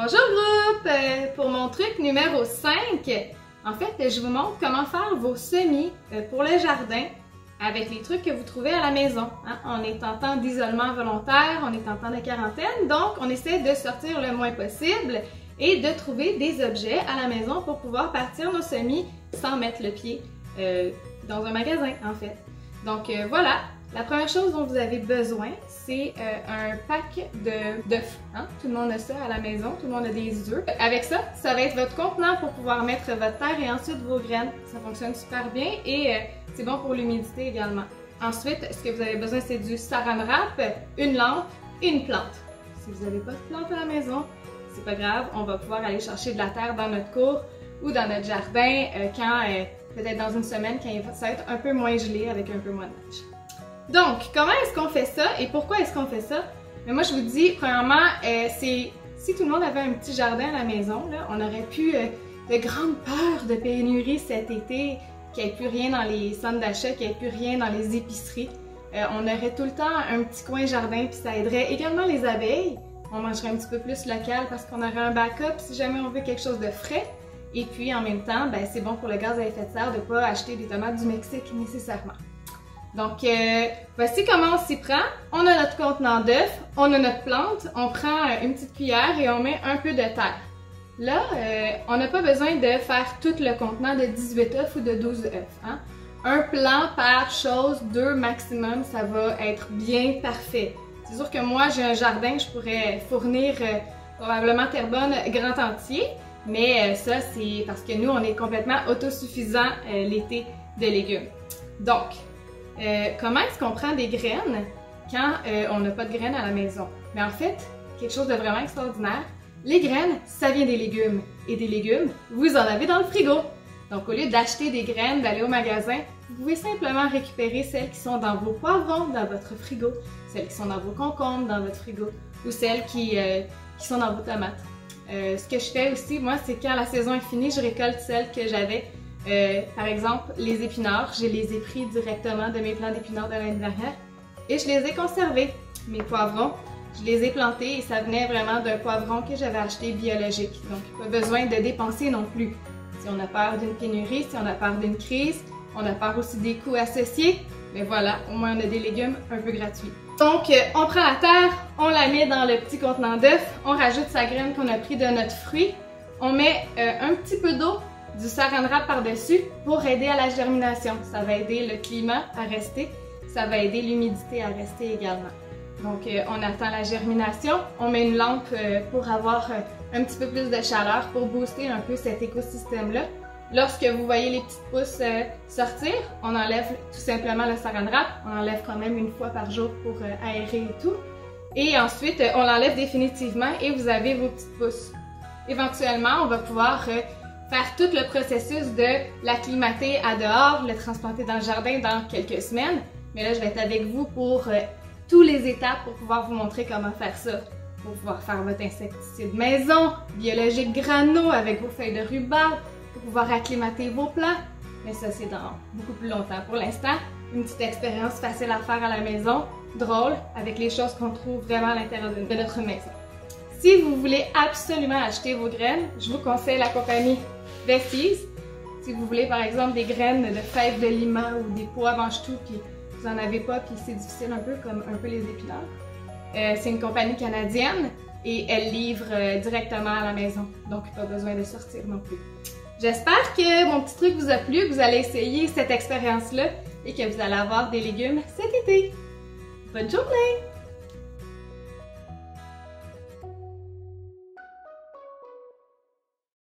Bonjour groupe! Pour mon truc numéro 5, en fait, je vous montre comment faire vos semis pour le jardin avec les trucs que vous trouvez à la maison. On est en temps d'isolement volontaire, on est en temps de quarantaine, donc on essaie de sortir le moins possible et de trouver des objets à la maison pour pouvoir partir nos semis sans mettre le pied dans un magasin en fait. Donc voilà, la première chose dont vous avez besoin, c'est un pack d'œufs. Tout le monde a ça à la maison, tout le monde a des œufs. Avec ça, ça va être votre contenant pour pouvoir mettre votre terre et ensuite vos graines. Ça fonctionne super bien et c'est bon pour l'humidité également. Ensuite, ce que vous avez besoin, c'est du saran wrap, une lampe et une plante. Si vous n'avez pas de plante à la maison, c'est pas grave, on va pouvoir aller chercher de la terre dans notre cour ou dans notre jardin peut-être dans une semaine quand ça va être un peu moins gelé avec un peu moins de neige. Donc, comment est-ce qu'on fait ça et pourquoi est-ce qu'on fait ça? Mais moi, je vous dis, premièrement, si tout le monde avait un petit jardin à la maison, là, on aurait pu de grandes peurs de pénurie cet été, qu'il n'y ait plus rien dans les centres d'achat, qu'il n'y ait plus rien dans les épiceries. On aurait tout le temps un petit coin jardin, puis ça aiderait également les abeilles. On mangerait un petit peu plus local parce qu'on aurait un backup si jamais on veut quelque chose de frais. Et puis, en même temps, ben, c'est bon pour le gaz à effet de serre de ne pas acheter des tomates du Mexique nécessairement. Donc, voici comment on s'y prend. On a notre contenant d'œufs, on a notre plante, on prend une petite cuillère et on met un peu de terre. Là, on n'a pas besoin de faire tout le contenant de 18 œufs ou de 12 œufs. Un plant par chose, 2 maximum, ça va être bien parfait. C'est sûr que moi, j'ai un jardin, je pourrais fournir probablement Terrebonne grand entier, mais ça, c'est parce que nous, on est complètement autosuffisant l'été de légumes. Donc, comment est-ce qu'on prend des graines quand on n'a pas de graines à la maison? Mais en fait, quelque chose de vraiment extraordinaire, les graines, ça vient des légumes. Et des légumes, vous en avez dans le frigo. Donc au lieu d'acheter des graines, d'aller au magasin, vous pouvez simplement récupérer celles qui sont dans vos poivrons, dans votre frigo, celles qui sont dans vos concombres, dans votre frigo, ou celles qui sont dans vos tomates. Ce que je fais aussi, moi, c'est quand la saison est finie, je récolte celles que j'avais. Par exemple, les épinards, je les ai pris directement de mes plants d'épinards de l'année dernière et je les ai conservés. Mes poivrons, je les ai plantés et ça venait vraiment d'un poivron que j'avais acheté biologique. Donc, pas besoin de dépenser non plus. Si on a peur d'une pénurie, si on a peur d'une crise, on a peur aussi des coûts associés, mais voilà, au moins on a des légumes un peu gratuits. Donc, on prend la terre, on la met dans le petit contenant d'œufs, on rajoute sa graine qu'on a pris de notre fruit, on met un petit peu d'eau, du saran wrap par-dessus pour aider à la germination. Ça va aider le climat à rester, ça va aider l'humidité à rester également. Donc, on attend la germination, on met une lampe pour avoir un petit peu plus de chaleur pour booster un peu cet écosystème-là. Lorsque vous voyez les petites pousses sortir, on enlève tout simplement le saran wrap, on enlève quand même une fois par jour pour aérer et tout. Et ensuite, on l'enlève définitivement et vous avez vos petites pousses. Éventuellement, on va pouvoir faire tout le processus de l'acclimater à dehors, le transplanter dans le jardin dans quelques semaines. Mais là, je vais être avec vous pour toutes les étapes pour pouvoir vous montrer comment faire ça. Pour pouvoir faire votre insecticide maison, biologique grano avec vos feuilles de rhubarbe, pour pouvoir acclimater vos plants. Mais ça, c'est dans beaucoup plus longtemps. Pour l'instant, une petite expérience facile à faire à la maison, drôle, avec les choses qu'on trouve vraiment à l'intérieur de notre maison. Si vous voulez absolument acheter vos graines, je vous conseille la compagnie Vesties. Si vous voulez par exemple des graines de fèves de lima ou des pois mange-tout puis vous n'en avez pas puis c'est difficile un peu comme un peu les épinards, c'est une compagnie canadienne et elle livre directement à la maison, donc pas besoin de sortir non plus. J'espère que mon petit truc vous a plu, que vous allez essayer cette expérience-là et que vous allez avoir des légumes cet été. Bonne journée!